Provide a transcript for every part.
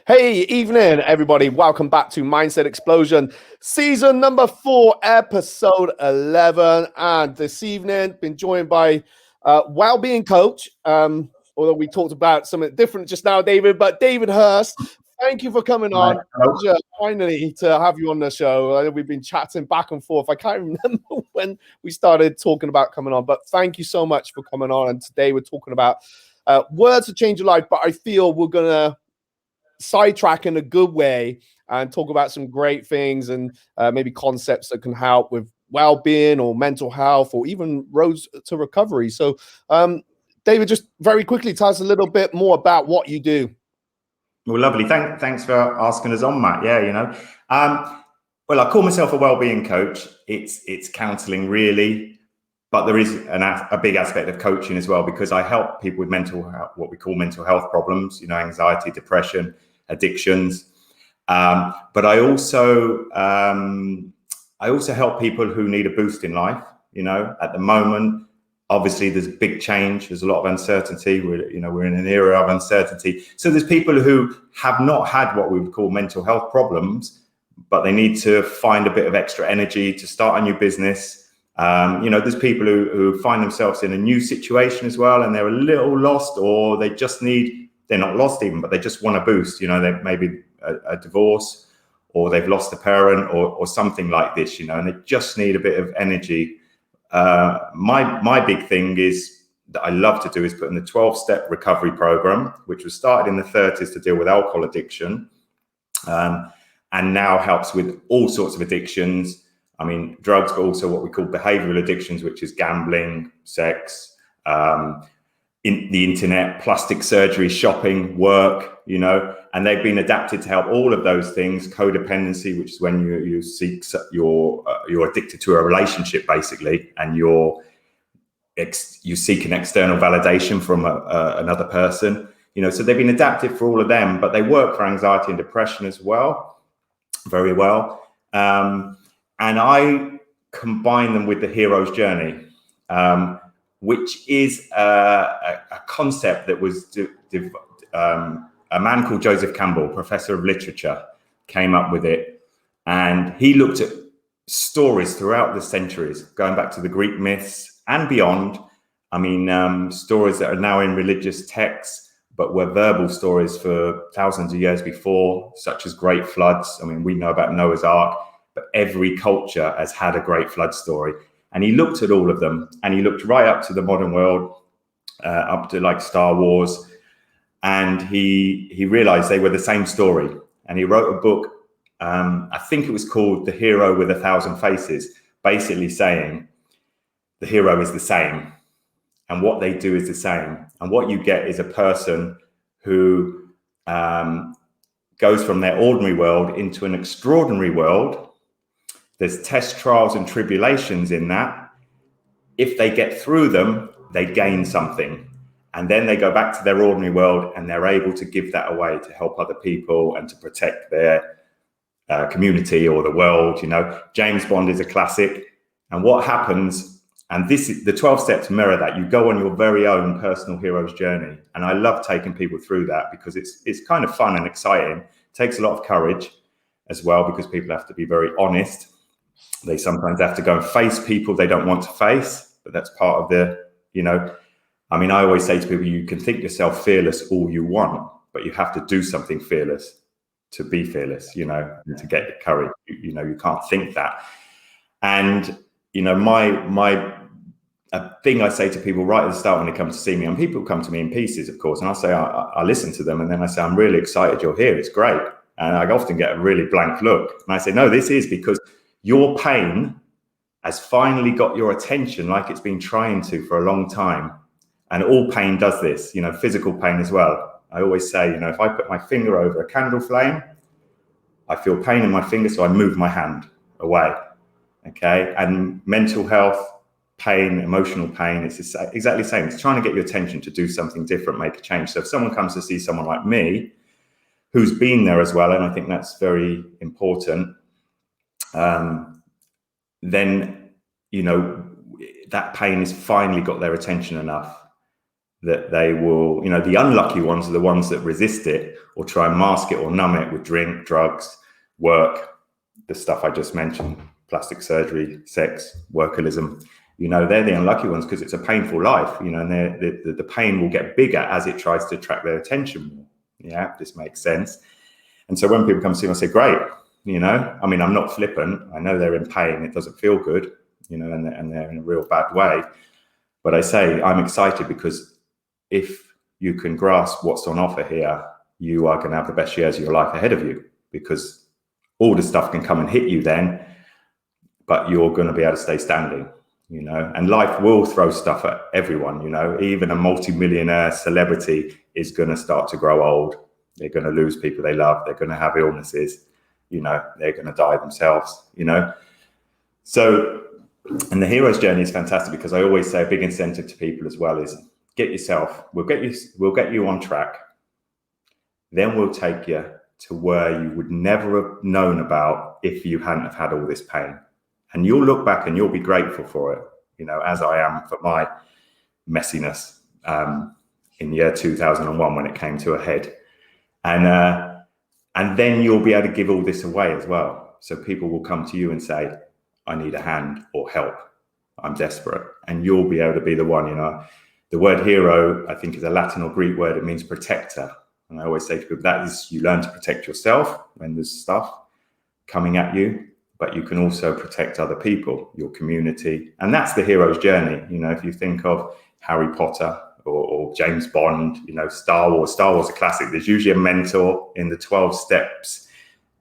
Hey, evening, everybody. Welcome back to Mindset Explosion, season number 4, episode 11. And this evening, been joined by Wellbeing coach. Although we talked about something different just now, David, but David Hurst, thank you for coming on. Pleasure, finally, to have you on the show. I know we've been chatting back and forth. I can't remember when we started talking about coming on, but thank you so much for coming on. And today we're talking about words to change your life, but I feel we're going to sidetrack in a good way and talk about some great things and maybe concepts that can help with well-being or mental health or even roads to recovery. So David, just very quickly tell us a little bit more about what you do. Well, lovely. Thanks for asking us on, Matt. Yeah, well, I call myself a well-being coach. It's counselling really, but there is a big aspect of coaching as well, because I help people with mental health, what we call mental health problems, anxiety, depression, addictions. But I also help people who need a boost in life. At the moment, obviously there's big change. There's a lot of uncertainty. We're in an era of uncertainty. So there's people who have not had what we would call mental health problems, but they need to find a bit of extra energy to start a new business. There's people who find themselves in a new situation as well, and they're a little lost, or they're not lost even, but they just want a boost. They maybe a divorce, or they've lost a parent, or something like this, and they just need a bit of energy. My big thing is that I love to do is put in the 12-step recovery program, which was started in the 30s to deal with alcohol addiction, and now helps with all sorts of addictions. I mean, drugs, but also what we call behavioral addictions, which is gambling, sex, in the internet, plastic surgery, shopping, work, and they've been adapted to help all of those things. Codependency, which is when you're addicted to a relationship, basically, and you seek an external validation from another person. So they've been adapted for all of them, but they work for anxiety and depression as well, very well. And I combine them with the hero's journey, which is a concept that was a man called Joseph Campbell, professor of literature, came up with it. And he looked at stories throughout the centuries, going back to the Greek myths and beyond. I mean, stories that are now in religious texts, but were verbal stories for thousands of years before, such as great floods. I mean, we know about Noah's Ark, but every culture has had a great flood story. And he looked at all of them, and he looked right up to the modern world, up to like Star Wars. And he realized they were the same story. And he wrote a book, I think it was called The Hero with a Thousand Faces, basically saying the hero is the same and what they do is the same. And what you get is a person who goes from their ordinary world into an extraordinary world. There's tests, trials, and tribulations in that. If they get through them, they gain something. And then they go back to their ordinary world, and they're able to give that away to help other people and to protect their community or the world. James Bond is a classic. And what happens, and the 12 steps mirror that. You go on your very own personal hero's journey. And I love taking people through that because it's kind of fun and exciting. It takes a lot of courage as well, because people have to be very honest. They sometimes have to go and face people they don't want to face, but that's part of I mean, I always say to people, you can think yourself fearless all you want, but you have to do something fearless to be fearless, and to get the courage. You can't think that. And, a thing I say to people right at the start when they come to see me, and people come to me in pieces, of course, and I'll say, I listen to them, and then I say, I'm really excited you're here. It's great. And I often get a really blank look. And I say, no, this is because your pain has finally got your attention, like it's been trying to for a long time. And all pain does this, physical pain as well. I always say, if I put my finger over a candle flame, I feel pain in my finger, so I move my hand away. Okay. And mental health, pain, emotional pain, it's exactly the same. It's trying to get your attention to do something different, make a change. So if someone comes to see someone like me, who's been there as well, and I think that's very important, then, that pain has finally got their attention enough. that they will, the unlucky ones are the ones that resist it or try and mask it or numb it with drink, drugs, work, the stuff I just mentioned, plastic surgery, sex, workaholism. They're the unlucky ones because it's a painful life, and the pain will get bigger as it tries to attract their attention more. Yeah, this makes sense. And so when people come to me, I say, great, I'm not flippant. I know they're in pain. It doesn't feel good, and they're in a real bad way. But I say, I'm excited because if you can grasp what's on offer here, you are going to have the best years of your life ahead of you, because all the stuff can come and hit you then, but you're going to be able to stay standing, and life will throw stuff at everyone, even a multi-millionaire celebrity is going to start to grow old. They're going to lose people they love. They're going to have illnesses, they're going to die themselves, So, and the hero's journey is fantastic because I always say a big incentive to people as well is we'll get you on track. Then we'll take you to where you would never have known about if you hadn't have had all this pain. And you'll look back and you'll be grateful for it, as I am for my messiness in year 2001 when it came to a head. And then you'll be able to give all this away as well. So people will come to you and say, I need a hand or help. I'm desperate. And you'll be able to be the one, The word hero, I think, is a Latin or Greek word. It means protector. And I always say to people, that is, you learn to protect yourself when there's stuff coming at you, but you can also protect other people, your community. And that's the hero's journey. If you think of Harry Potter or James Bond, Star Wars a classic. There's usually a mentor in the 12 steps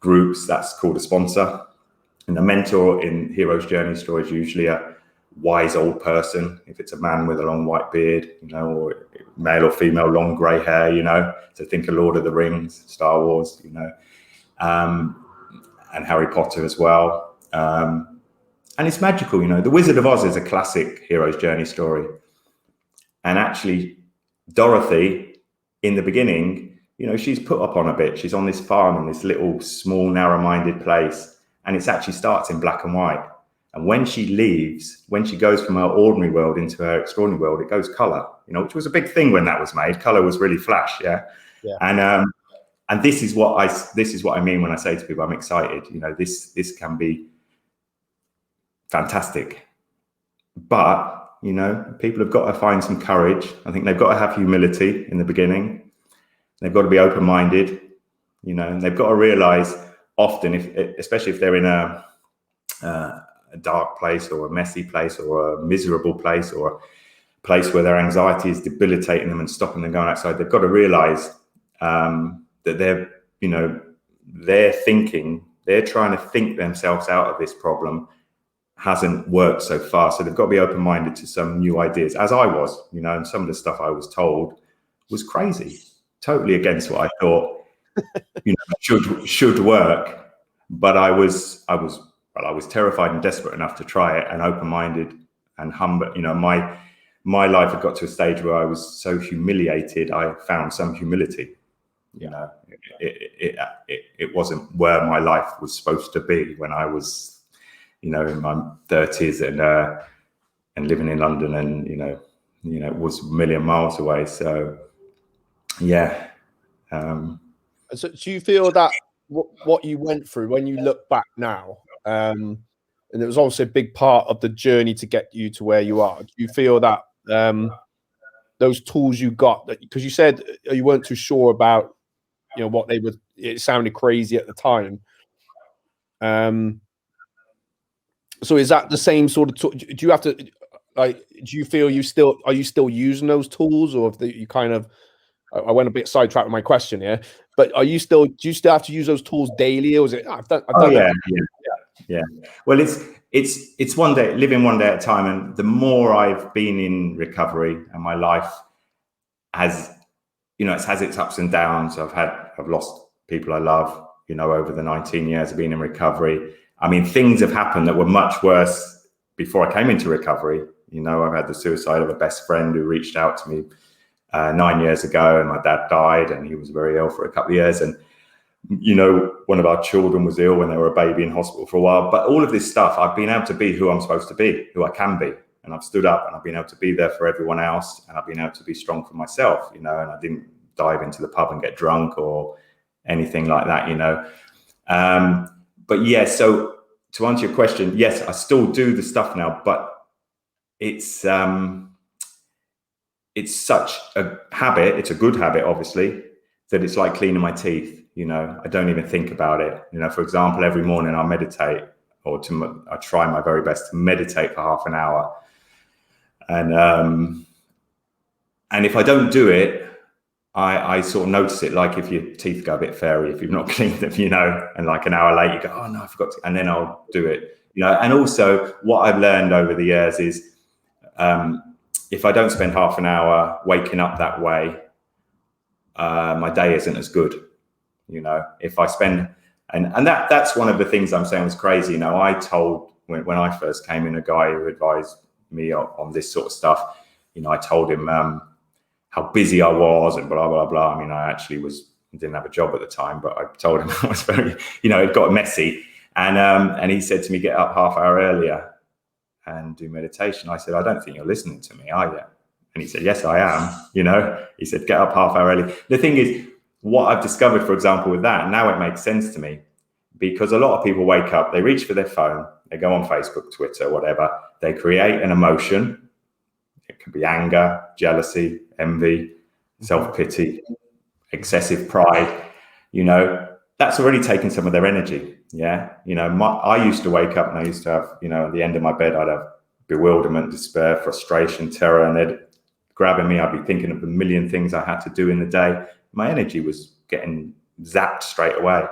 groups. That's called a sponsor. And the mentor in hero's journey story is usually a wise old person, if it's a man with a long white beard, or male or female, long grey hair, so think of Lord of the Rings, Star Wars, and Harry Potter as well. And it's magical, The Wizard of Oz is a classic hero's journey story. And actually, Dorothy, in the beginning, she's put up on a bit. She's on this farm in this little, small, narrow-minded place, and it actually starts in black and white. And when she leaves, when she goes from her ordinary world into her extraordinary world, it goes color, which was a big thing when that was made. Color was really flash, yeah. And this is what I mean when I say to people, I'm excited. This can be fantastic, but people have got to find some courage. I think they've got to have humility in the beginning. They've got to be open-minded, and they've got to realize often, especially if they're in a dark place or a messy place or a miserable place or a place where their anxiety is debilitating them and stopping them going outside, they've got to realize that they're trying to think themselves out of this problem hasn't worked so far. So they've got to be open-minded to some new ideas, as I was, and some of the stuff I was told was crazy, totally against what I thought, should work. But I was terrified and desperate enough to try it, and open-minded and humble. My life had got to a stage where I was so humiliated, I found some humility. It wasn't where my life was supposed to be when I was, in my 30s and living in London, and it was a million miles away. So, yeah. So do you feel that what you went through, when you look back now, and it was also a big part of the journey to get you to where you are, do you feel that those tools you got, because you said you weren't too sure about what they would, it sounded crazy at the time, so is that the same sort of do you have to, do you feel are you still using those tools, or if you kind of, I went a bit sidetracked with my question here, but do you still have to use those tools daily, or is it I've done yeah. Well, it's one day, living one day at a time. And the more I've been in recovery, and my life has, it's has its ups and downs. I've lost people I love, over the 19 years of being in recovery. I mean, things have happened that were much worse before I came into recovery. I've had the suicide of a best friend who reached out to me 9 years ago, and my dad died, and he was very ill for a couple of years. And, one of our children was ill when they were a baby in hospital for a while. But all of this stuff, I've been able to be who I'm supposed to be, who I can be. and I've stood up and I've been able to be there for everyone else, and I've been able to be strong for myself, and I didn't dive into the pub and get drunk or anything like that, But yeah, so to answer your question, yes, I still do the stuff now, but it's such a habit. It's a good habit, obviously, that it's like cleaning my teeth. I don't even think about it. For example, every morning I meditate, I try my very best to meditate for half an hour. And if I don't do it, I sort of notice it, like if your teeth go a bit fairy, if you've not cleaned them, and like an hour later you go, oh no, I forgot to, and then I'll do it, And also what I've learned over the years is, if I don't spend half an hour waking up that way, my day isn't as good. If I spend, and that's one of the things I'm saying was crazy. I told, when I first came in, a guy who advised me on this sort of stuff, I told him how busy I was and blah, blah, blah. I actually didn't have a job at the time, but I told him I was very, it got messy. And he said to me, get up half hour earlier and do meditation. I said, I don't think you're listening to me, are you? And he said, yes, I am. He said, get up half hour early. The thing is, what I've discovered, for example, with that, now it makes sense to me, because a lot of people wake up, they reach for their phone, they go on Facebook, Twitter, whatever, they create an emotion. It can be anger, jealousy, envy, self-pity, excessive pride. That's already taken some of their energy. Yeah. I used to wake up and I used to have, at the end of my bed, I'd have bewilderment, despair, frustration, terror, and they'd grabbing me. I'd be thinking of the million things I had to do in the day. My energy was getting zapped straight away.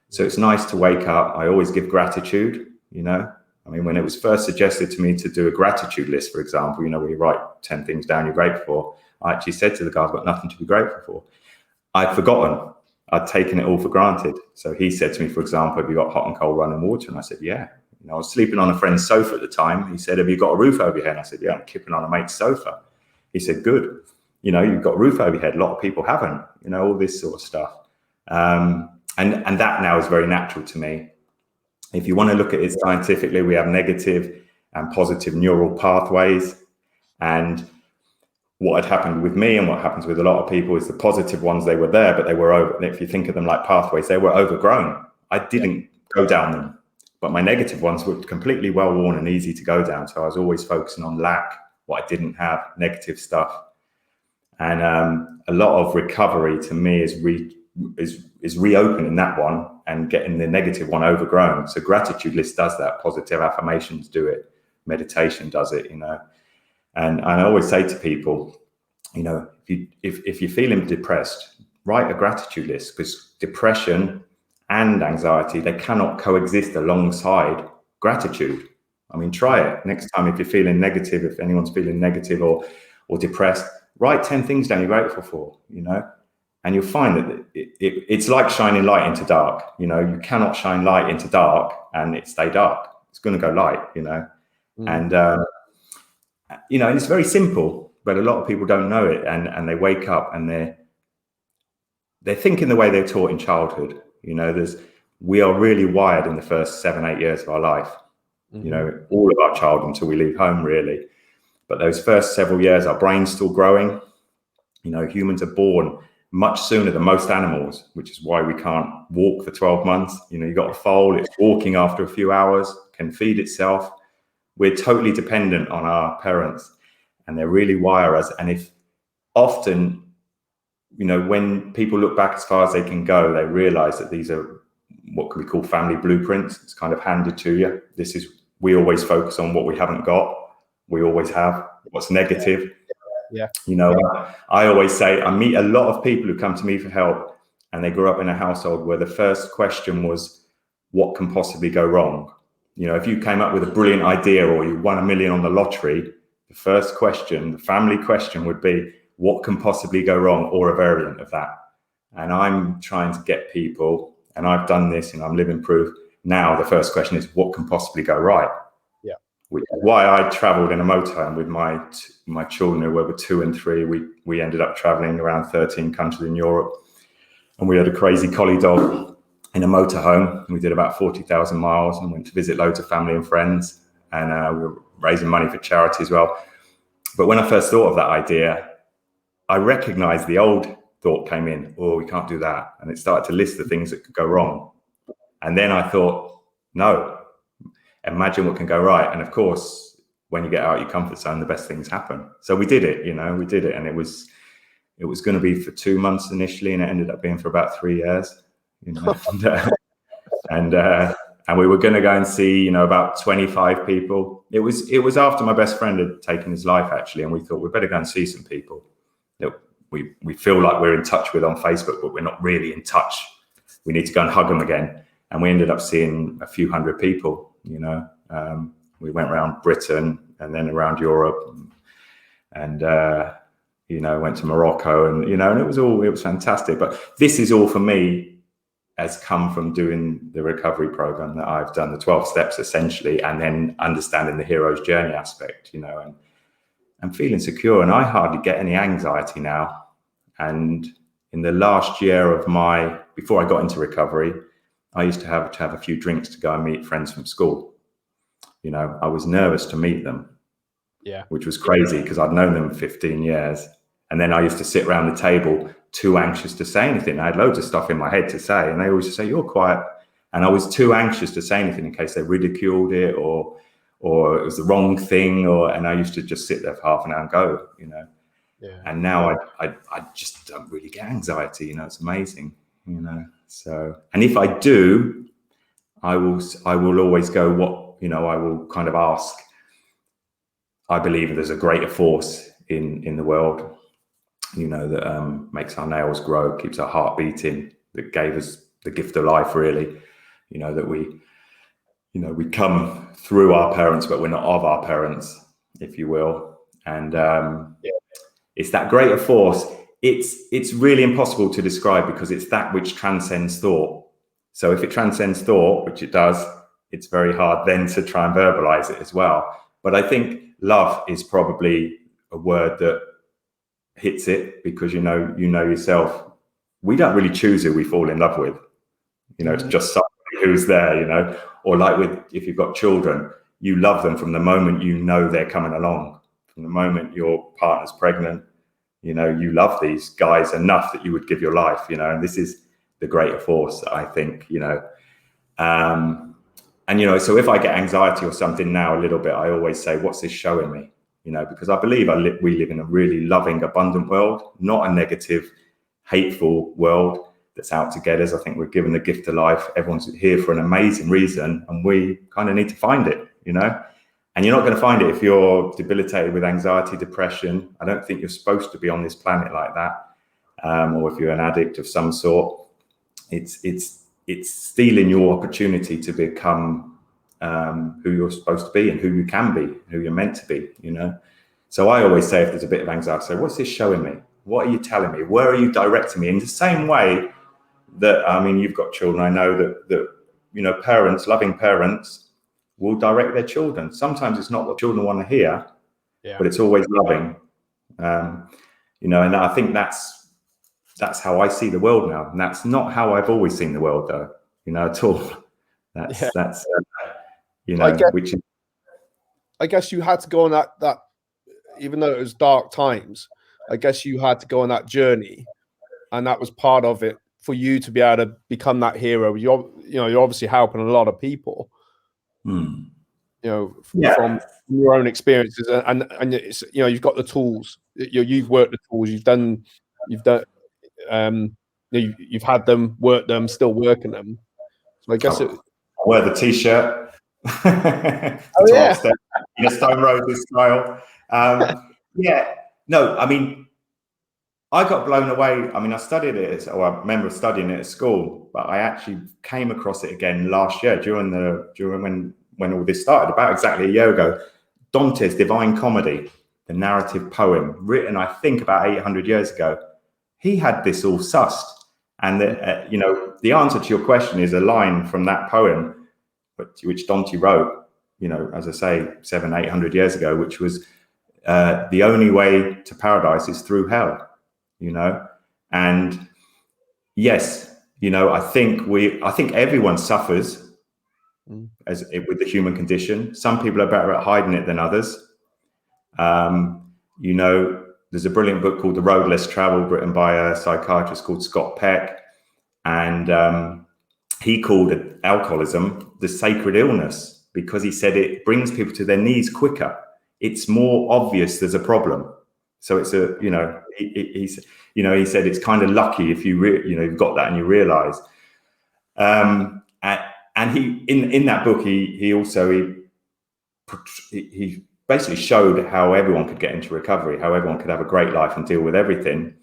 So it's nice to wake up. I always give gratitude, when it was first suggested to me to do a gratitude list, for example, where you write 10 things down you're grateful for, I actually said to the guy, I've got nothing to be grateful for. I'd forgotten. I'd taken it all for granted. So he said to me, for example, have you got hot and cold running water? And I said, yeah. I was sleeping on a friend's sofa at the time. He said, have you got a roof over your head? And I said, yeah, I'm kipping on a mate's sofa. He said, good. You've got a roof over your head. A lot of people haven't, all this sort of stuff. And that now is very natural to me. If you want to look at it scientifically, we have negative and positive neural pathways. And what had happened with me and what happens with a lot of people is the positive ones, they were there, but they were over. If you think of them like pathways, they were overgrown. I didn't go down them, but my negative ones were completely well worn and easy to go down. So I was always focusing on lack, what I didn't have, negative stuff. And a lot of recovery to me is reopening that one and getting the negative one overgrown. So gratitude list does that. Positive affirmations do it. Meditation does it, And I always say to people, if you're feeling depressed, write a gratitude list, because depression and anxiety, they cannot coexist alongside gratitude. Try it next time. If you're feeling negative, if anyone's feeling negative or depressed, write 10 things down you're grateful for, and you'll find that it's like shining light into dark. You cannot shine light into dark and it stay dark. It's going to go light, and and it's very simple, but a lot of people don't know it, and they wake up and they're thinking the way they're taught in childhood. We are really wired in the first 7-8 years of our life, all of our childhood until we leave home, really. But those first several years, our brain's still growing. Humans are born much sooner than most animals, which is why we can't walk for 12 months. You got a foal, it's walking after a few hours, can feed itself. We're totally dependent on our parents, and they really wire us. And if often, when people look back as far as they can go, they realize that these are what can be called family blueprints. It's kind of handed to you. We always focus on what we haven't got. We always have what's negative. Yeah. I always say I meet a lot of people who come to me for help, and they grew up in a household where the first question was, what can possibly go wrong? If you came up with a brilliant idea or you won $1 million on the lottery, the first question, the family question, would be, what can possibly go wrong, or a variant of that. And I'm trying to get people, and I've done this and I'm living proof. Now the first question is, what can possibly go right? Yeah. Which is why I traveled in a motorhome with my children, who were 2 and 3. We ended up traveling around 13 countries in Europe, and we had a crazy collie dog in a motorhome. We did about 40,000 miles and went to visit loads of family and friends. and we were raising money for charity as well. But when I first thought of that idea, I recognized the old thought came in, oh, we can't do that. And it started to list the things that could go wrong. And then I thought, no, imagine what can go right. And of course, when you get out of your comfort zone, the best things happen. So we did it, we did it. And it was going to be for 2 months initially, and it ended up being for about 3 years, and we were going to go and see, about 25 people. It was after my best friend had taken his life, actually, and we thought we better go and see some people that we feel like we're in touch with on Facebook, but we're not really in touch. We need to go and hug them again. And we ended up seeing a few hundred people. We went around Britain and then around Europe, and went to Morocco, and and it was fantastic. But this is all for me has come from doing the recovery program that I've done, the 12 steps essentially, and then understanding the hero's journey aspect, and feeling secure. And I hardly get any anxiety now. And in the last year of before I got into recovery, I used to have a few drinks to go and meet friends from school. I was nervous to meet them, which was crazy because I'd known them 15 years. And then I used to sit around the table too anxious to say anything. I had loads of stuff in my head to say, and they always say, you're quiet. And I was too anxious to say anything in case they ridiculed it or it was the wrong thing. And I used to just sit there for half an hour and go, And now I just don't really get anxiety, it's amazing, So, and if I do, I will always go, I will kind of ask, I believe there's a greater force in the world, that makes our nails grow, keeps our heart beating, that gave us the gift of life, really, that we come through our parents, but we're not of our parents, if you will. And it's that greater force. It's really impossible to describe because it's that which transcends thought. So if it transcends thought, which it does, it's very hard then to try and verbalize it as well. But I think love is probably a word that hits it because you know yourself. We don't really choose who we fall in love with. It's just somebody who's there, or like if you've got children, you love them from the moment they're coming along. From the moment your partner's pregnant, you love these guys enough that you would give your life, and this is the greater force, I think, so if I get anxiety or something now a little bit, I always say, what's this showing me? Because I believe we live in a really loving, abundant world, not a negative, hateful world that's out to get us. I think we're given the gift of life. Everyone's here for an amazing reason, and we kind of need to find it, And you're not going to find it if you're debilitated with anxiety, depression. I don't think you're supposed to be on this planet like that. Or if you're an addict of some sort, it's stealing your opportunity to become who you're supposed to be and who you can be, who you're meant to be, So I always say, if there's a bit of anxiety, say, what's this showing me? What are you telling me? Where are you directing me? In the same way that, you've got children. I know that parents, loving parents, will direct their children. Sometimes it's not what children want to hear, but it's always loving. And I think that's how I see the world now. And that's not how I've always seen the world, though, at all. That's which is. I guess you had to go on that, even though it was dark times, I guess you had to go on that journey, and that was part of it for you to be able to become that hero. You're obviously helping a lot of people, from your own experiences, and it's, you've got the tools, you've worked the tools, you've done, you've had them, worked them, still working them. So I guess I wear the t-shirt. Step in a Stone Roses style. I got blown away. I studied it, or I remember studying it at school, but I actually came across it again last year during when all this started, about exactly a year ago. Dante's Divine Comedy, the narrative poem, written I think about 800 years ago. He had this all sussed, and the answer to your question is a line from that poem, which Dante wrote, as I say, 700-800 years ago, which was the only way to paradise is through hell. And yes, I think everyone suffers, with the human condition. Some people are better at hiding it than others. You know, there's a brilliant book called The Road Less Traveled, written by a psychiatrist called Scott Peck. And he called alcoholism the sacred illness, because he said it brings people to their knees quicker. It's more obvious there's a problem. So it's a, you know, he said it's kind of lucky if you've got that and you realize. And he, in that book, he basically showed how everyone could get into recovery, how everyone could have a great life and deal with everything.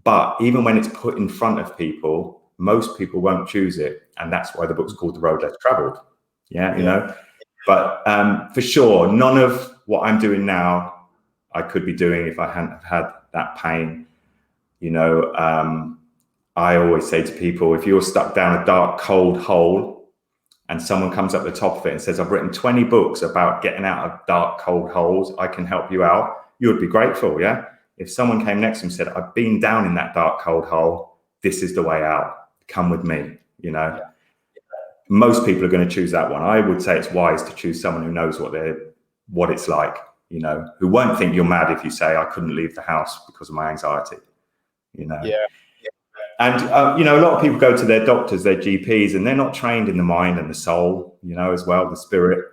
But even when it's put in front of people, most people won't choose it. And that's why the book's called The Road Less Traveled. Yeah, you know. But for sure, none of what I'm doing now I could be doing if I hadn't have had that pain. You know, I always say to people, if you're stuck down a dark, cold hole and someone comes up the top of it and says, I've written 20 books about getting out of dark, cold holes, I can help you out, you would be grateful, yeah? If someone came next to him and said, I've been down in that dark, cold hole, this is the way out, come with me, you know? Yeah. Most people are going to choose that one. I would say it's wise to choose someone who knows what it's like, you know, who won't think you're mad if you say, I couldn't leave the house because of my anxiety, you know? Yeah. And, you know, a lot of people go to their doctors, their GPs, and they're not trained in the mind and the soul, you know, as well, the spirit.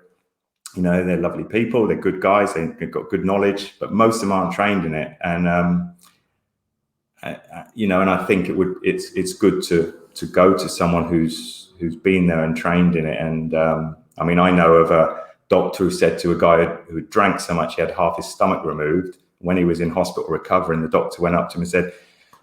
You know, they're lovely people, they're good guys, they've got good knowledge, but most of them aren't trained in it. And, you know, and I think it's good to go to someone who's been there and trained in it. And I mean, I know of a doctor who said to a guy who drank so much he had half his stomach removed. When he was in hospital recovering, the doctor went up to him and said,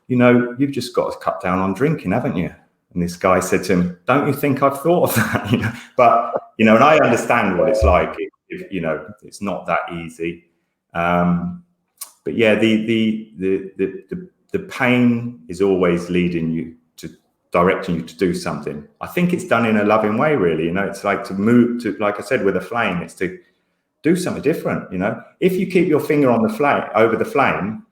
you know, you've just got to cut down on drinking, haven't you? And this guy said to him, don't you think I've thought of that? You know, but, you know, and I understand what it's like, if you know, it's not that easy. But yeah, the pain is always leading you to, directing you to do something. I think it's done in a loving way, really. You know, it's like to move to, like I said, with a flame, it's to do something different. You know, if you keep your finger on the flame, over the flame,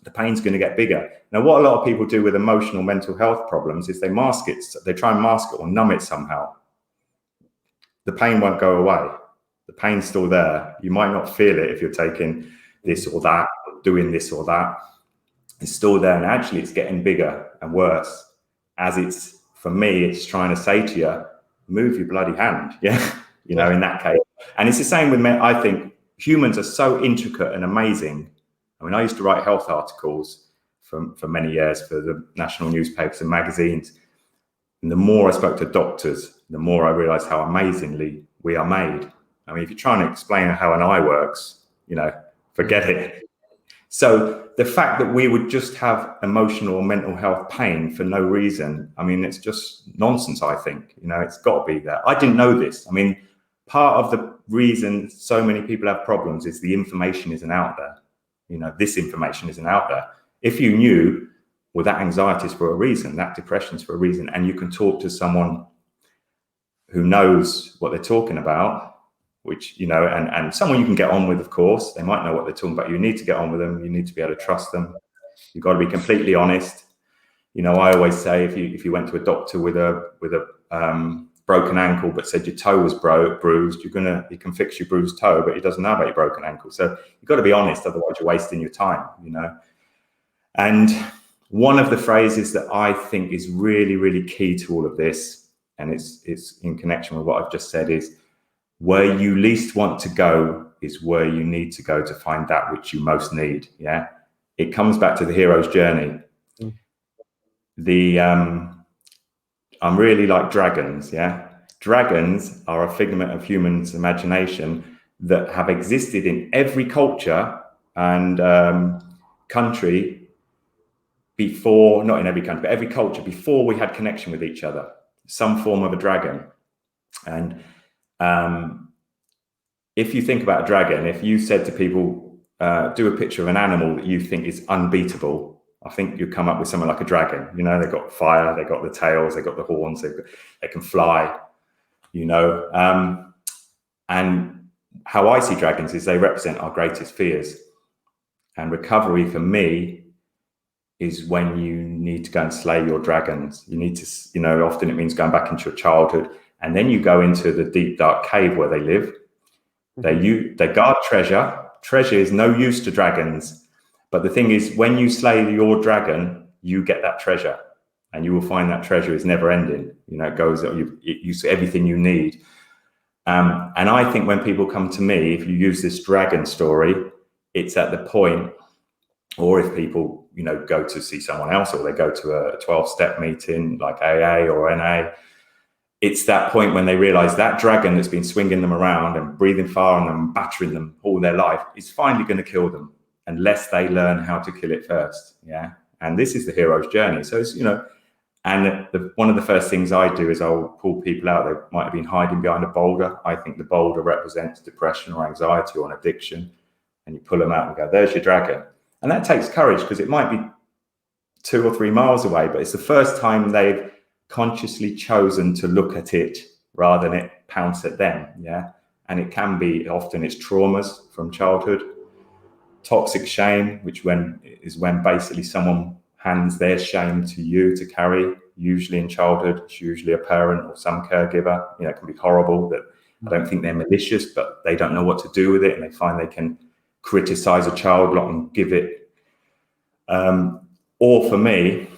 the pain's going to get bigger. Now, what a lot of people do with emotional mental health problems is they mask it. They try and mask it or numb it somehow. The pain won't go away. The pain's still there. You might not feel it if you're taking this or that, or doing this or that. It's still there. And actually, it's getting bigger and worse. As it's, for me, it's trying to say to you, move your bloody hand. Yeah. You know, in that case. And it's the same with men. I think humans are so intricate and amazing. I mean, I used to write health articles for many years for the national newspapers and magazines. And the more I spoke to doctors, the more I realized how amazingly we are made. I mean, if you're trying to explain how an eye works, you know, forget it. So the fact that we would just have emotional or mental health pain for no reason, I mean, it's just nonsense, I think. You know, it's got to be there. I didn't know this. I mean, part of the reason so many people have problems is the information isn't out there. You know, this information isn't out there. If you knew, well, that anxiety is for a reason, that depression is for a reason, and you can talk to someone who knows what they're talking about, which, you know, and someone you can get on with, of course, they might know what they're talking about. You need to get on with them. You need to be able to trust them. You've got to be completely honest. You know, I always say if you went to a doctor with a broken ankle but said your toe was bruised, he can fix your bruised toe, but he doesn't know about your broken ankle. So you've got to be honest, otherwise you're wasting your time, you know. And one of the phrases that I think is really, really key to all of this, and it's in connection with what I've just said, is where you least want to go is where you need to go to find that which you most need. Yeah, it comes back to the hero's journey. I'm really like dragons, yeah? Dragons are a figment of humans' imagination that have existed in every culture and country before, not in every country, but every culture before we had connection with each other, some form of a dragon. And if you think about a dragon, if you said to people, do a picture of an animal that you think is unbeatable, I think you come up with something like a dragon. You know, they've got fire, they've got the tails, they've got the horns, they can fly, you know. And how I see dragons is they represent our greatest fears. And recovery for me is when you need to go and slay your dragons. You need to, you know, often it means going back into your childhood And then you go into the deep, dark cave where they live. They guard treasure. Treasure is no use to dragons. But the thing is, when you slay your dragon, you get that treasure. And you will find that treasure is never ending. You know, it goes, you everything you need. And I think when people come to me, if you use this dragon story, it's at the point, or if people, you know, go to see someone else, or they go to a 12-step meeting like AA or NA, it's that point when they realize that dragon that's been swinging them around and breathing fire on them, battering them all their life, is finally going to kill them unless they learn how to kill it first. Yeah. And this is the hero's journey. So it's, you know, and one of the first things I do is I'll pull people out. They might have been hiding behind a boulder. I think the boulder represents depression or anxiety or an addiction. And you pull them out and go, there's your dragon. And that takes courage, because it might be 2 or 3 miles away, but it's the first time they've consciously chosen to look at it rather than it pounce at them. Yeah. And it can be, often it's traumas from childhood, toxic shame, which is when basically someone hands their shame to you to carry, usually in childhood. It's usually a parent or some caregiver. You know, it can be horrible. That I don't think they're malicious, but they don't know what to do with it, and they find they can criticize a child a lot and give it. Or for me,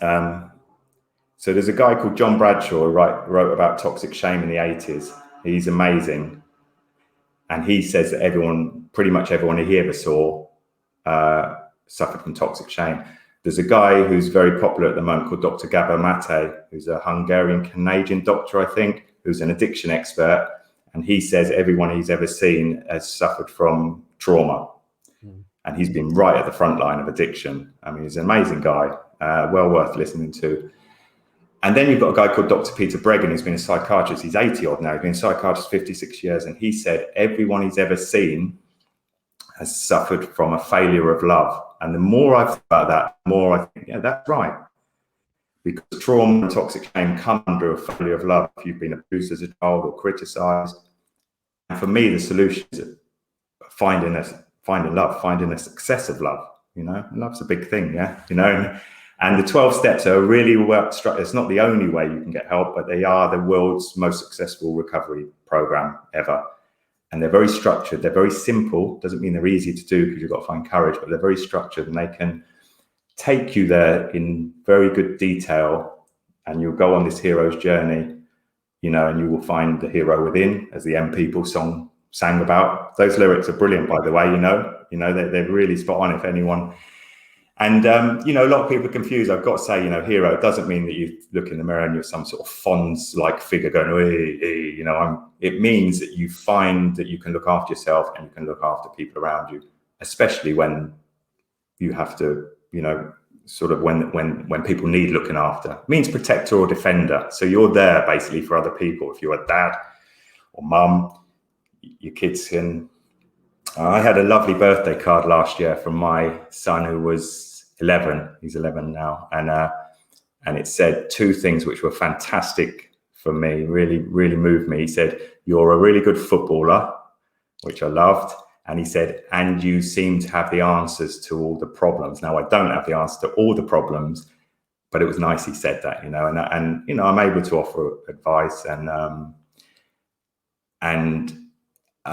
so there's a guy called John Bradshaw who wrote about toxic shame in the 80s. He's amazing. And he says that pretty much everyone he ever saw suffered from toxic shame. There's a guy who's very popular at the moment called Dr. Gabor Mate, who's a Hungarian-Canadian doctor, I think, who's an addiction expert. And he says everyone he's ever seen has suffered from trauma. And he's been right at the front line of addiction. I mean, he's an amazing guy, well worth listening to. And then you've got a guy called Dr. Peter Breggin, who's been a psychiatrist. He's 80 odd now. He's been a psychiatrist 56 years. And he said everyone he's ever seen has suffered from a failure of love. And the more I think about that, the more I think, yeah, that's right. Because trauma and toxic shame come under a failure of love if you've been abused as a child or criticized. And for me, the solution is finding love, finding a success of love. You know, love's a big thing, yeah. You know, and the 12 steps are really well structured. It's not the only way you can get help, but they are the world's most successful recovery program ever. And they're very structured. They're very simple. Doesn't mean they're easy to do, because you've got to find courage, but they're very structured, and they can take you there in very good detail. And you'll go on this hero's journey, you know, and you will find the hero within, as the M People song sang about. Those lyrics are brilliant, by the way, you know, they're really spot on if anyone. And, you know, a lot of people are confused. I've got to say, you know, hero doesn't mean that you look in the mirror and you're some sort of Fonz-like figure going, hey, you know, it means that you find that you can look after yourself and you can look after people around you, especially when you have to, you know, sort of when people need looking after. It means protector or defender. So you're there basically for other people. If you're a dad or mum, your kids can. I had a lovely birthday card last year from my son who was 11. He's 11 now. And it said 2 things which were fantastic for me, really, really moved me. He said, you're a really good footballer, which I loved. And he said, and you seem to have the answers to all the problems. Now, I don't have the answer to all the problems, but it was nice he said that, you know, and you know, I'm able to offer advice, and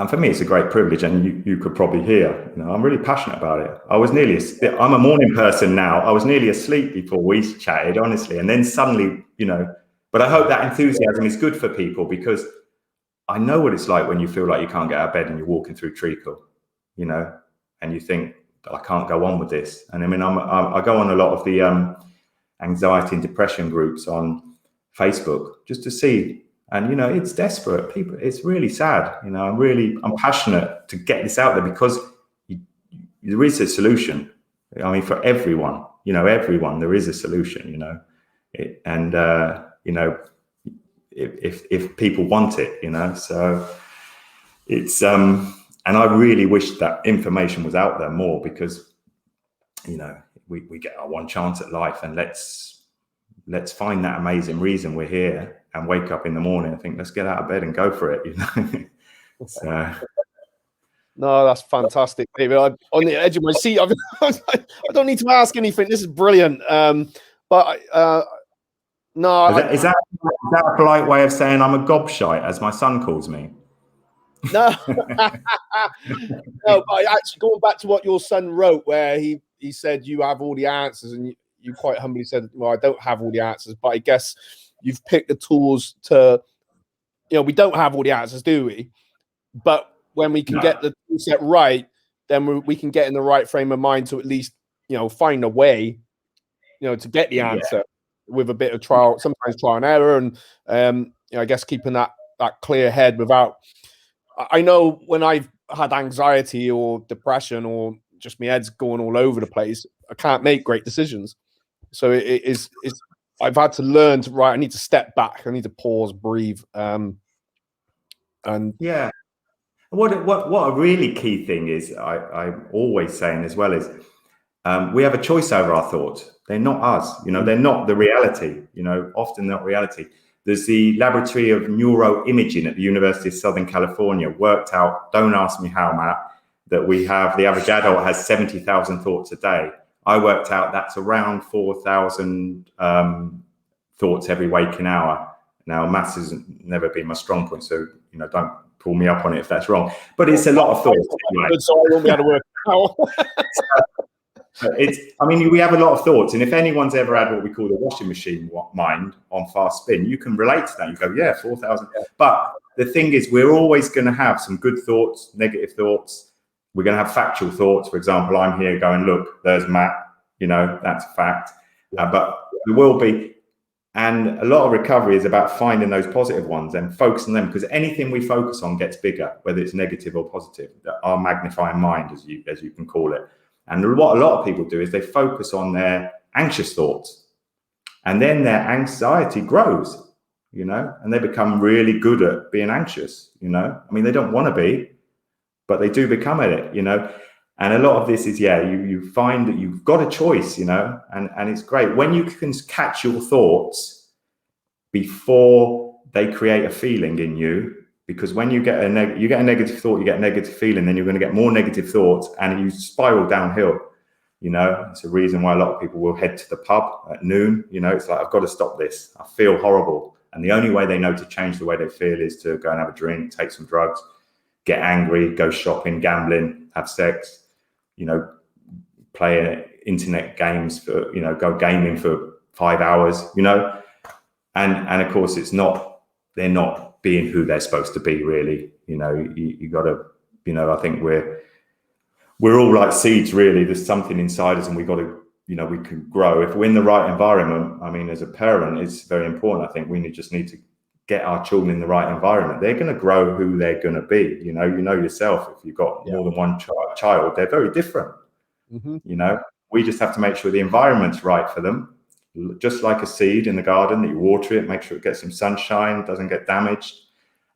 for me, it's a great privilege, and you could probably hear, you know, I'm really passionate about it. I'm a morning person now. I was nearly asleep before we chatted, honestly. And then suddenly, you know, but I hope that enthusiasm is good for people, because I know what it's like when you feel like you can't get out of bed and you're walking through treacle, you know, and you think, I can't go on with this. And I mean, I go on a lot of the anxiety and depression groups on Facebook just to see. And, you know, it's desperate. People, it's really sad. You know, I'm passionate to get this out there, because there is a solution. I mean, for everyone, you know, there is a solution, you know, you know, if people want it, you know, so it's, and I really wish that information was out there more, because, you know, we get our one chance at life, and let's find that amazing reason we're here and wake up in the morning and think, let's get out of bed and go for it, you know. So. No, that's fantastic, David. I'm on the edge of my seat. I don't need to ask anything. This is brilliant. But no, is that that a polite way of saying I'm a gobshite, as my son calls me? No, no. But actually, going back to what your son wrote, where he said you have all the answers, and you quite humbly said, "Well, I don't have all the answers, but I guess you've picked the tools to." We don't have all the answers, do we? But when we can get the tool set right, then we can get in the right frame of mind to at least find a way, to get the answer with a bit of trial, sometimes trial and error, and I guess keeping that clear head without. I know when I've had anxiety or depression or just my head's going all over the place, I can't make great decisions. So it's I've had to learn to I need to step back. I need to pause, breathe. And yeah, what a really key thing is, I'm always saying as well, is we have a choice over our thoughts. They're not us, they're not the reality, often not reality. There's the Laboratory of Neuroimaging at the University of Southern California worked out, don't ask me how, Matt, that the average adult has 70,000 thoughts a day. I worked out that's around 4,000 thoughts every waking hour. Now, maths has never been my strong point, so don't pull me up on it if that's wrong. But it's a lot of thoughts. So I won't be able to work out. We have a lot of thoughts, and if anyone's ever had what we call the washing machine mind on fast spin, you can relate to that. You go, yeah, 4,000. But the thing is, we're always going to have some good thoughts, negative thoughts. We're going to have factual thoughts. For example, I'm here going, look, there's Matt. That's a fact. But we will be. And a lot of recovery is about finding those positive ones and focusing them, because anything we focus on gets bigger, whether it's negative or positive. Our magnifying mind, as you can call it. And what a lot of people do is they focus on their anxious thoughts, and then their anxiety grows, and they become really good at being anxious, they don't want to be, but they do become at it, And a lot of this is, you find that you've got a choice, and it's great when you can catch your thoughts before they create a feeling in you. Because when you get a negative thought, you get a negative feeling, then you're going to get more negative thoughts, and you spiral downhill. It's a reason why a lot of people will head to the pub at noon. It's like, I've got to stop this. I feel horrible. And the only way they know to change the way they feel is to go and have a drink, take some drugs, get angry, go shopping, gambling, have sex, play internet games go gaming for 5 hours, and of course they're not being who they're supposed to be, really. You got to, I think we're all like seeds, really. There's something inside us, and we got to, we can grow if we're in the right environment. As a parent, it's very important. I think we just need to get our children in the right environment. They're going to grow who they're going to be. You know yourself, if you've got more than one child, they're very different. We just have to make sure the environment's right for them. Just like a seed in the garden, that you water it, make sure it gets some sunshine, doesn't get damaged,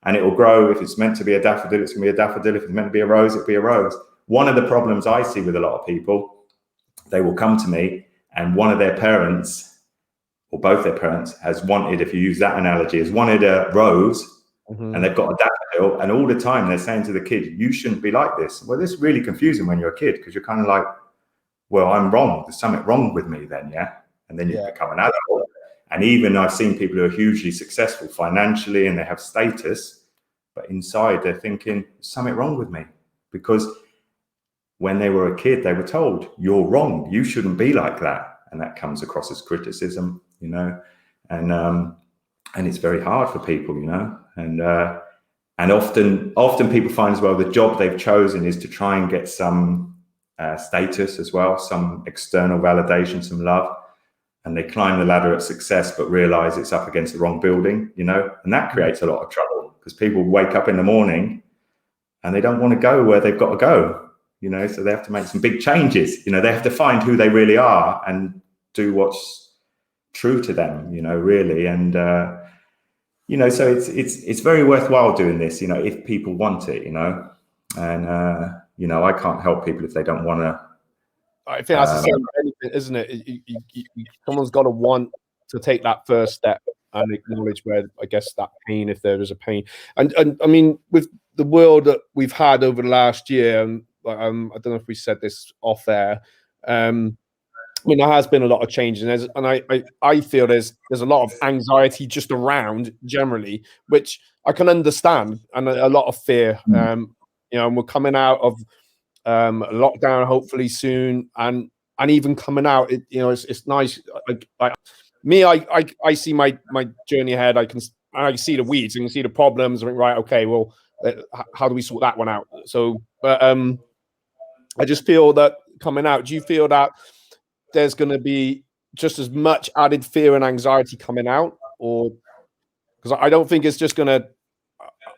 and it will grow. If it's meant to be a daffodil, it's going to be a daffodil. If it's meant to be a rose, it'll be a rose. One of the problems I see with a lot of people, they will come to me, and one of their parents, or both their parents, has wanted, if you use that analogy, has wanted a rose, and they've got a daffodil, and all the time they're saying to the kid, you shouldn't be like this. Well, this is really confusing when you're a kid, because you're kind of like, well, I'm wrong. There's something wrong with me then, yeah? And then you become an adult. And even I've seen people who are hugely successful financially, and they have status, but inside they're thinking, there's something wrong with me. Because when they were a kid, they were told, you're wrong. You shouldn't be like that. And that comes across as criticism, and it's very hard for people, and often people find as well, the job they've chosen is to try and get some status as well, some external validation, some love, and they climb the ladder of success, but realize it's up against the wrong building, and that creates a lot of trouble, because people wake up in the morning and they don't want to go where they've got to go, so they have to make some big changes. They have to find who they really are and do what's true to them, really. And so it's very worthwhile doing this, if people want it, and I can't help people if they don't want to. I think that's the same benefit, isn't it? Someone's got to want to take that first step and acknowledge where, I guess, that pain, if there is a pain. And with the world that we've had over the last year, I don't know if we said this off air, I mean, there has been a lot of change, and I feel there's a lot of anxiety just around generally, which I can understand, and a lot of fear. And we're coming out of lockdown hopefully soon, and even coming out, it's nice. I see my journey ahead. I see the weeds, I can see the problems. I think, right, okay, well, how do we sort that one out? So, but I just feel that coming out. Do you feel that there's going to be just as much added fear and anxiety coming out, or because I don't think it's just going to?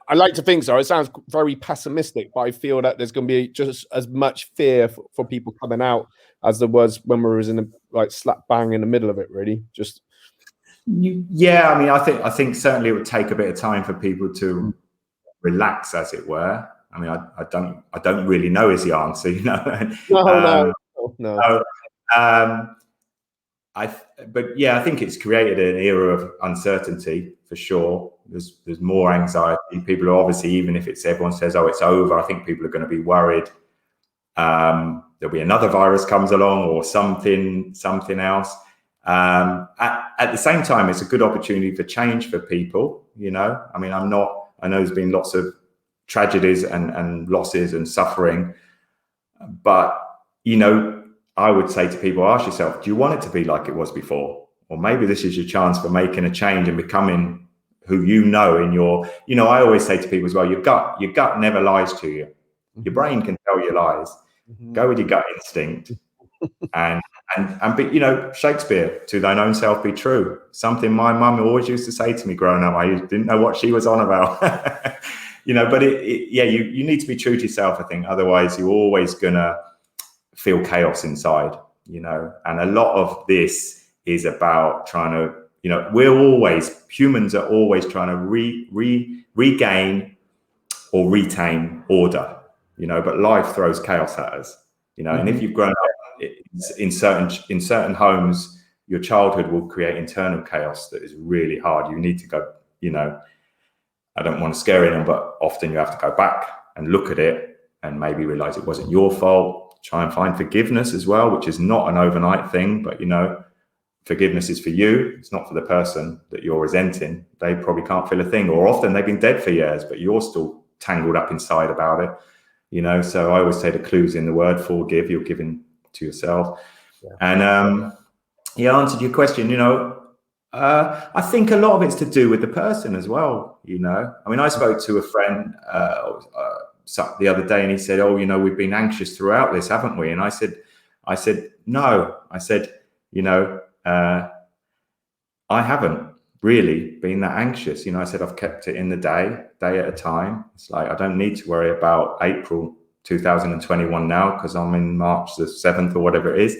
I like to think so. It sounds very pessimistic, but I feel that there's going to be just as much fear for people coming out as there was when we was in the slap bang in the middle of it. Really, just yeah. I mean, I think certainly it would take a bit of time for people to relax, as it were. I mean, I don't really know is the answer, you know. No. But yeah, I think it's created an era of uncertainty for sure. There's more anxiety. People are obviously, even if everyone says, oh, it's over, I think people are going to be worried. There'll be another virus comes along or something else. At the same time, it's a good opportunity for change for people, you know. I mean, I know there's been lots of tragedies and losses and suffering, but, you know, I would say to people, ask yourself, do you want it to be like it was before? Or maybe this is your chance for making a change and becoming who you know in your, you know, I always say to people as well, your gut never lies to you. Your brain can tell you lies. Go with your gut instinct. and but, you know, Shakespeare, to thine own self be true. Something my mum always used to say to me growing up. I didn't know what she was on about. You know, but you need to be true to yourself, I think. Otherwise, you're always gonna feel chaos inside, you know. And a lot of this is about trying to, you know, humans are always trying to regain or retain order, you know, but life throws chaos at us, you know. And if you've grown up in certain homes, your childhood will create internal chaos that is really hard. You need to go, you know, I don't want to scare anyone, but often you have to go back and look at it and maybe realize it wasn't your fault. Try and find forgiveness as well, which is not an overnight thing, but, you know, forgiveness is for you. It's not for the person that you're resenting. They probably can't feel a thing, or often they've been dead for years, but you're still tangled up inside about it, you know. So I always say the clue's in the word forgive. You're giving to yourself. Yeah. And I answered your question, you know. I think a lot of it's to do with the person as well, you know. I mean, I spoke to a friend the other day, and he said, oh, you know, we've been anxious throughout this, haven't we? And I said no. I said, you know, I haven't really been that anxious. You know, I said, I've kept it in the day at a time. It's like, I don't need to worry about April 2021 now, because I'm in March the 7th or whatever it is.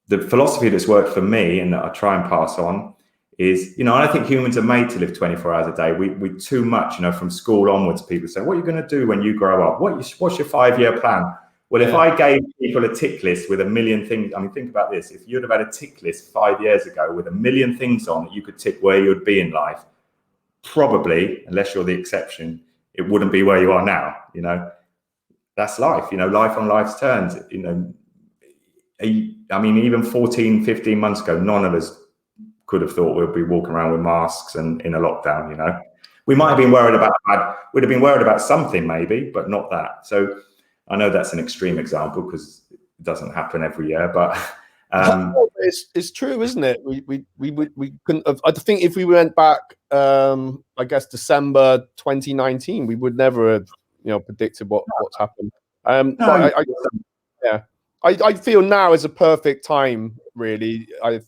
The philosophy that's worked for me and that I try and pass on is, you know, I think humans are made to live 24 hours a day. We too much, you know, from school onwards, people say, what are you going to do when you grow up? What's your 5-year plan? Well, if I gave people a tick list with a million things, I mean, think about this. If you'd have had a tick list 5 years ago with a million things on that you could tick where you'd be in life, probably, unless you're the exception, it wouldn't be where you are now, you know. That's life, you know, life on life's terms, you know. I mean, even 14, 15 months ago, none of us could have thought we'd be walking around with masks and in a lockdown, you know. We might have been worried about something maybe, but not that. So I know that's an extreme example because it doesn't happen every year, but it's true, isn't it? We couldn't have, I think if we went back, I guess December 2019, we would never have, you know, predicted what's happened. But I feel now is a perfect time, really. I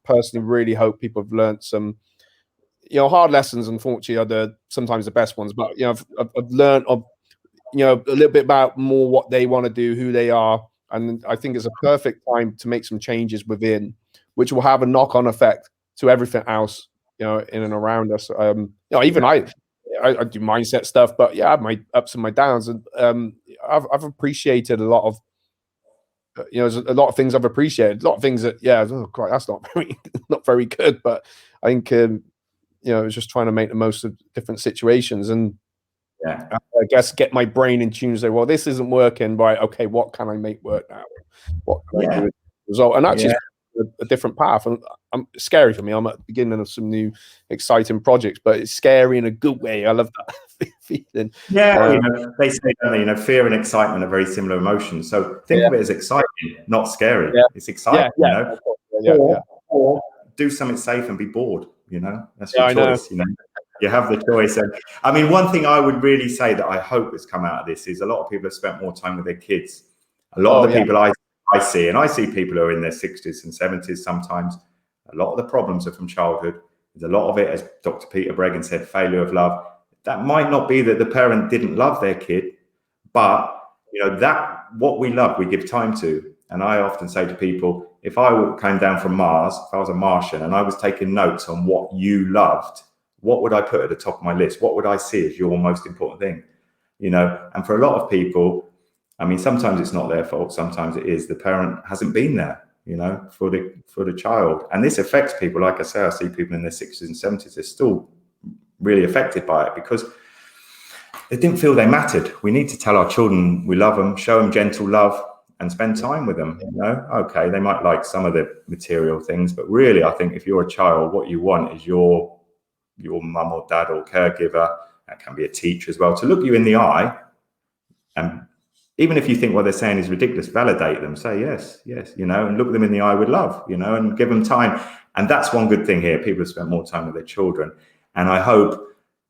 personally really hope people have learned some, you know, hard lessons. Unfortunately, are sometimes the best ones. But, you know, I've learned you know, a little bit about more what they want to do, who they are, and I think it's a perfect time to make some changes within, which will have a knock-on effect to everything else, you know, in and around us. You know, even I do mindset stuff, but yeah, I have my ups and my downs, and I've appreciated a lot of, you know, there's a lot of things I've appreciated, a lot of things that, that's not very good, but I think, you know, it's just trying to make the most of different situations. And Yeah. I guess get my brain in tune and say, well, this isn't working, right? Okay, what can I make work now? What can I do as a result? And actually, it's a different path. And scary for me. I'm at the beginning of some new exciting projects, but it's scary in a good way. I love that feeling. Yeah, they say, don't they, fear and excitement are very similar emotions. So think of it as exciting, not scary. Yeah. It's exciting, Yeah. Or do something safe and be bored, that's your I choice, You have the choice. And I mean, one thing I would really say that I hope has come out of this is a lot of people have spent more time with their kids. A lot of the people I see, and I see people who are in their 60s and 70s sometimes, a lot of the problems are from childhood. There's a lot of it, as Dr. Peter Bregan said, failure of love. That might not be that the parent didn't love their kid, but that what we love, we give time to. And I often say to people, if I came down from Mars, if I was a Martian and I was taking notes on what you loved, what would I put at the top of my list? What would I see as your most important thing? And for a lot of people, I mean, sometimes it's not their fault. Sometimes it is. The parent hasn't been there, for the child. And this affects people. Like I say, I see people in their 60s and 70s. They're still really affected by it because they didn't feel they mattered. We need to tell our children we love them, show them gentle love, and spend time with them. Okay, they might like some of the material things, but really, I think if you're a child, what you want is your mum or dad or caregiver, that can be a teacher as well, to look you in the eye, and even if you think what they're saying is ridiculous, validate them, say yes, and look them in the eye with love, and give them time. And that's one good thing here. People have spent more time with their children, and I hope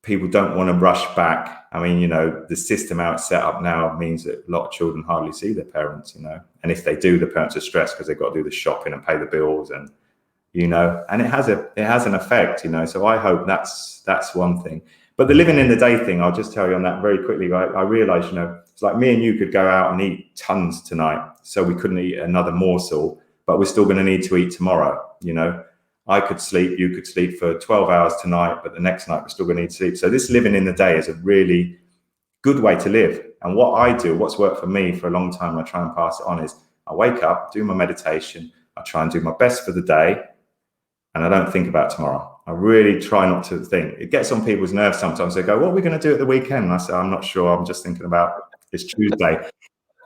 people don't want to rush back. I mean, the system how it's set up now means that a lot of children hardly see their parents, and if they do, the parents are stressed because they've got to do the shopping and pay the bills, and and it has an effect, so I hope that's one thing. But the living in the day thing, I'll just tell you on that very quickly. I realized, it's like me and you could go out and eat tons tonight, so we couldn't eat another morsel, but we're still going to need to eat tomorrow. I could sleep, you could sleep for 12 hours tonight, but the next night we're still going to need to sleep. So this living in the day is a really good way to live. And what I do, what's worked for me for a long time, I try and pass it on, is I wake up, do my meditation, I try and do my best for the day, and I don't think about tomorrow. I really try not to think. It gets on people's nerves sometimes. They go, what are we going to do at the weekend? And I say, I'm not sure. I'm just thinking about it's Tuesday.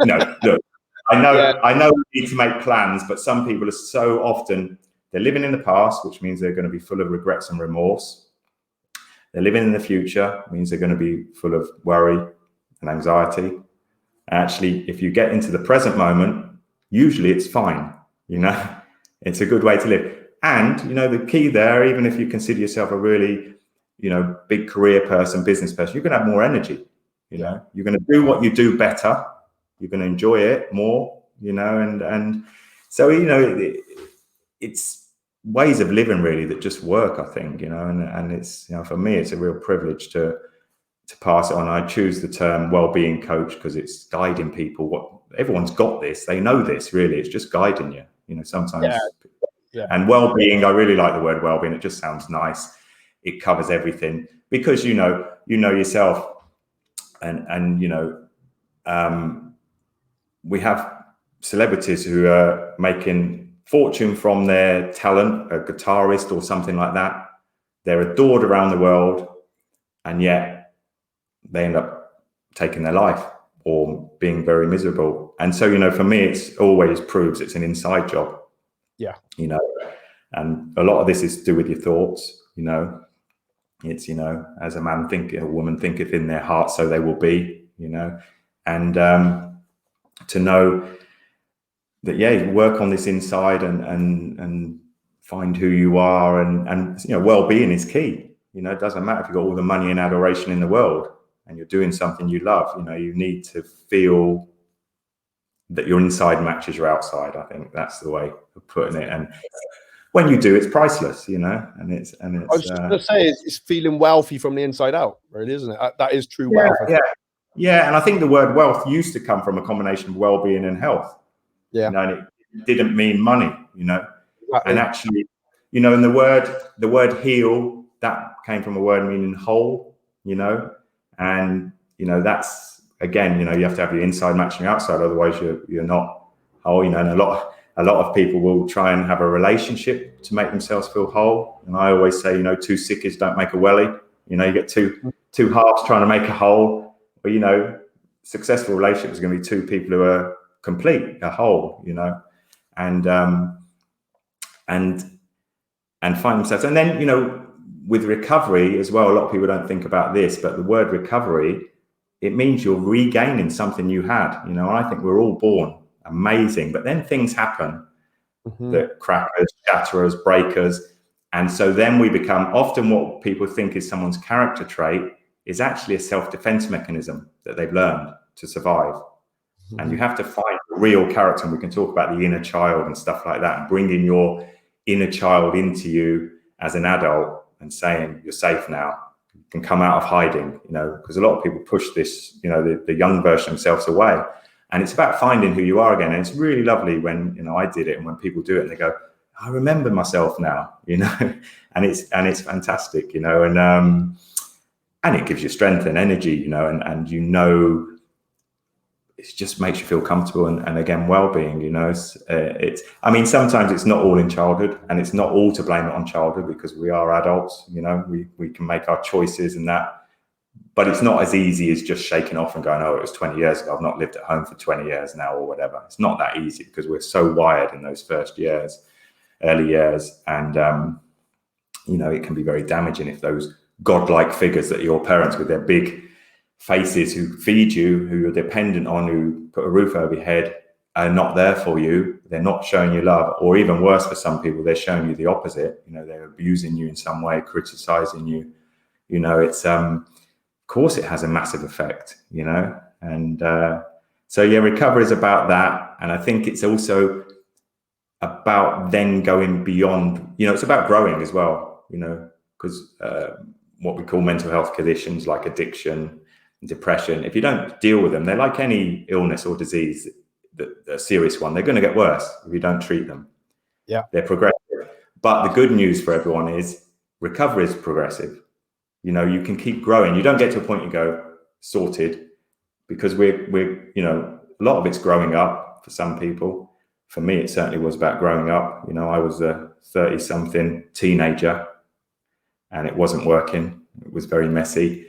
No, look, I know we need to make plans, but some people are so often, they're living in the past, which means they're going to be full of regrets and remorse. They're living in the future, means they're going to be full of worry and anxiety. Actually, if you get into the present moment, usually it's fine. It's a good way to live. And, the key there, even if you consider yourself a really, big career person, business person, you're going to have more energy. You're going to do what you do better. You're going to enjoy it more, and so, it's ways of living really that just work, I think, and it's, for me, it's a real privilege to pass it on. I choose the term well-being coach because it's guiding people. Everyone's got this, they know this, really. It's just guiding you, sometimes. Yeah. And well-being, I really like the word well-being. It just sounds nice. It covers everything because, you know yourself and we have celebrities who are making fortune from their talent, a guitarist or something like that. They're adored around the world, and yet they end up taking their life or being very miserable. And so, for me, it's always proves it's an inside job. Yeah. And a lot of this is to do with your thoughts, it's, as a man thinketh, a woman thinketh in their heart, so they will be, and to know that, you work on this inside and find who you are, and well-being is key. It doesn't matter if you've got all the money and adoration in the world and you're doing something you love, you need to feel that your inside matches your outside. I think that's the way of putting it. And when you do, it's priceless, and it's. I was just going to say, it's feeling wealthy from the inside out, really, isn't it? That is true wealth. Yeah. And I think the word wealth used to come from a combination of well-being and health. Yeah. And it didn't mean money, Exactly. And actually, and the word heal, that came from a word meaning whole, and that's, again, you have to have your inside matching your outside, otherwise you're not whole, and a lot of people will try and have a relationship to make themselves feel whole. And I always say, two sickies don't make a welly. You get two two halves trying to make a whole, or, you know, successful relationship is going to be two people who are complete, a whole, you know, and find themselves. And then, you know, with recovery as well, a lot of people don't think about this, but the word recovery, it means you're regaining something you had. You know, I think we're all born amazing, but then things happen that crack us, shatter us, break us. And so then we become, often what people think is someone's character trait is actually a self-defense mechanism that they've learned to survive. And you have to find the real character. And we can talk about the inner child and stuff like that, and bringing your inner child into you as an adult and saying, you're safe now, you can come out of hiding, you know, because a lot of people push this, you know, the young version of themselves away. And it's about finding who you are again. And it's really lovely when, you know, I did it, and when people do it and they go, I remember myself now, you know, and it's fantastic, you know, and it gives you strength and energy, you know, and you know, it just makes you feel comfortable. And again, well-being, you know, it's, I mean, sometimes it's not all in childhood, and it's not all to blame it on childhood, because we are adults, you know, we can make our choices and that. But it's not as easy as just shaking off and going, oh, it was 20 years ago, I've not lived at home for 20 years now, or whatever. It's not that easy, because we're so wired in those first years, early years. And, you know, it can be very damaging if those godlike figures that your parents with their big faces who feed you, who you're dependent on, who put a roof over your head, are not there for you. They're not showing you love, or even worse for some people, they're showing you the opposite. You know, they're abusing you in some way, criticizing you. You know, it's, of course it has a massive effect, you know. And so yeah, recovery is about that. And I think it's also about then going beyond, you know, it's about growing as well, you know, because what we call mental health conditions like addiction and depression, if you don't deal with them, they're like any illness or disease, the serious one, they're going to get worse if you don't treat them. Yeah, they're progressive. But the good news for everyone is recovery is progressive. You know, you can keep growing. You don't get to a point you go sorted, because we're you know, a lot of it's growing up for some people. For me, it certainly was about growing up. You know, I was a 30-something teenager, and it wasn't working. It was very messy.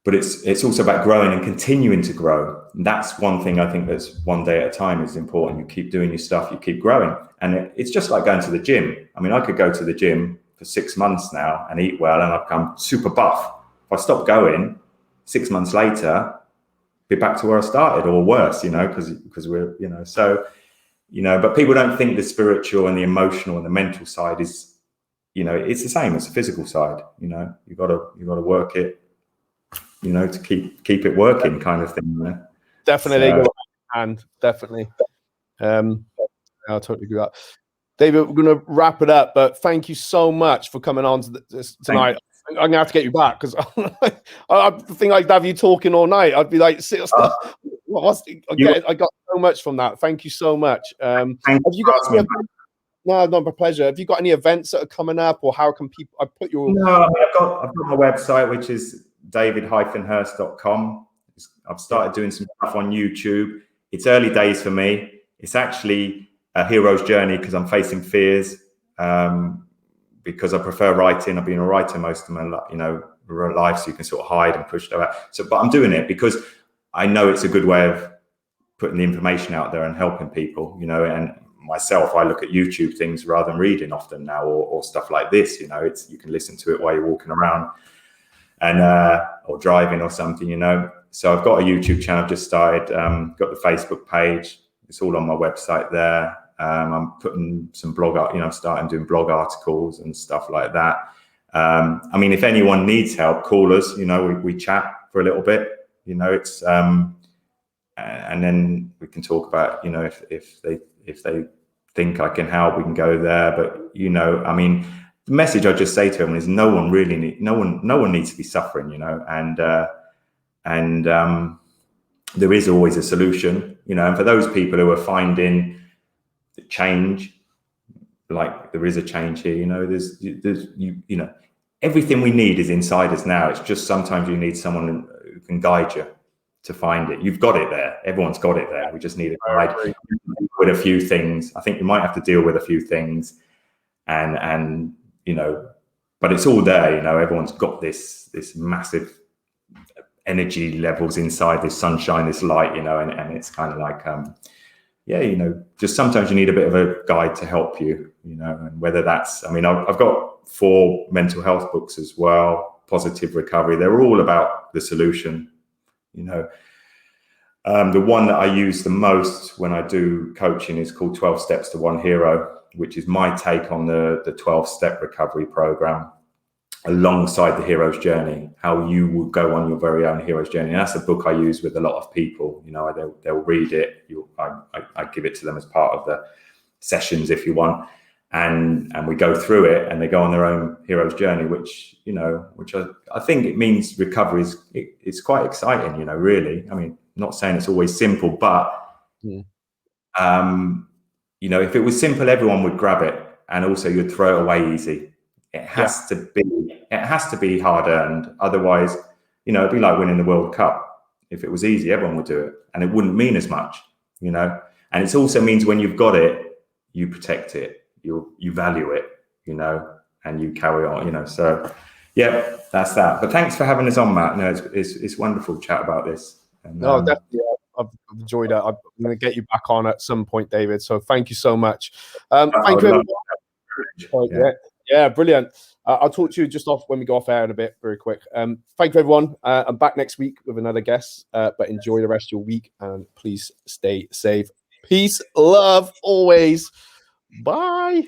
But it's also about growing and continuing to grow. And that's one thing I think that's one day at a time is important. You keep doing your stuff, you keep growing. And it's just like going to the gym. I mean, I could go to the gym for 6 months now and eat well, and I've become super buff. If I stop going, 6 months later, be back to where I started, or worse, you know, because we're, you know, so, you know, but people don't think the spiritual and the emotional and the mental side is, you know, it's the same as the physical side. You know, you got to work it, you know, to keep it working, kind of thing. You know? Definitely, so, and definitely, I totally agree with that. David, we're going to wrap it up, but thank you so much for coming on to this tonight. I'm going to have to get you back, because I think I'd have you talking all night. I'd be like, I got so much from that. Thank you so much. Have you got no, my pleasure. Have you got any events that are coming up, or how can people? I put your I've got my website, which is david-hurst.com. I've started doing some stuff on YouTube. It's early days for me. It's actually a hero's journey, because I'm facing fears, because I prefer writing. I've been a writer most of my life, so you can sort of hide and push that out. So, but I'm doing it because I know it's a good way of putting the information out there and helping people, you know. And myself, I look at YouTube things rather than reading often now, or stuff like this, you know. You can listen to it while you're walking around and or driving or something, you know. So I've got a YouTube channel I've just started, got the Facebook page. It's all on my website there. I'm putting some blog, you know, starting doing blog articles and stuff like that. I mean, if anyone needs help, call us, you know, we chat for a little bit, you know. It's and then we can talk about, you know, if they think I can help, we can go there. But, you know, I mean, the message I just say to everyone is no one needs to be suffering, you know, and there is always a solution, you know. And for those people who are finding the change, like there is a change here, you know, there's you know, everything we need is inside us now. It's just sometimes you need someone who can guide you to find it. You've got it there. Everyone's got it there. We just need a guide with a few things. I think you might have to deal with a few things, and you know, but it's all there. You know, everyone's got this massive energy levels inside, this sunshine, this light, you know, and it's kind of like, yeah, you know, just sometimes you need a bit of a guide to help you, you know, and whether that's, I mean, I've got 4 mental health books as well, Positive Recovery. They're all about the solution, you know. The one that I use the most when I do coaching is called 12 Steps to One Hero, which is my take on the 12-step recovery program, alongside the hero's journey, how you will go on your very own hero's journey. And that's a book I use with a lot of people. You know, they'll read it. I give it to them as part of the sessions, if you want, and we go through it, and they go on their own hero's journey, which, you know, which I think it means recovery is it's quite exciting. You know, really. I mean, I'm not saying it's always simple, but you know, if it was simple, everyone would grab it, and also you'd throw it away easy. It has to be hard earned. Otherwise, you know, it'd be like winning the World Cup. If it was easy, everyone would do it, and it wouldn't mean as much, you know. And it also means when you've got it, you protect it, you value it, you know, and you carry on, you know. So, yeah, that's that. But thanks for having us on, Matt. You know, it's wonderful to chat about this. And, no, definitely. I've enjoyed it. I'm going to get you back on at some point, David. So thank you so much. Thank you. Yeah, brilliant. I'll talk to you just off when we go off air in a bit, very quick. Thank you, everyone. I'm back next week with another guest, but enjoy the rest of your week, and please stay safe. Peace, love, always. Bye.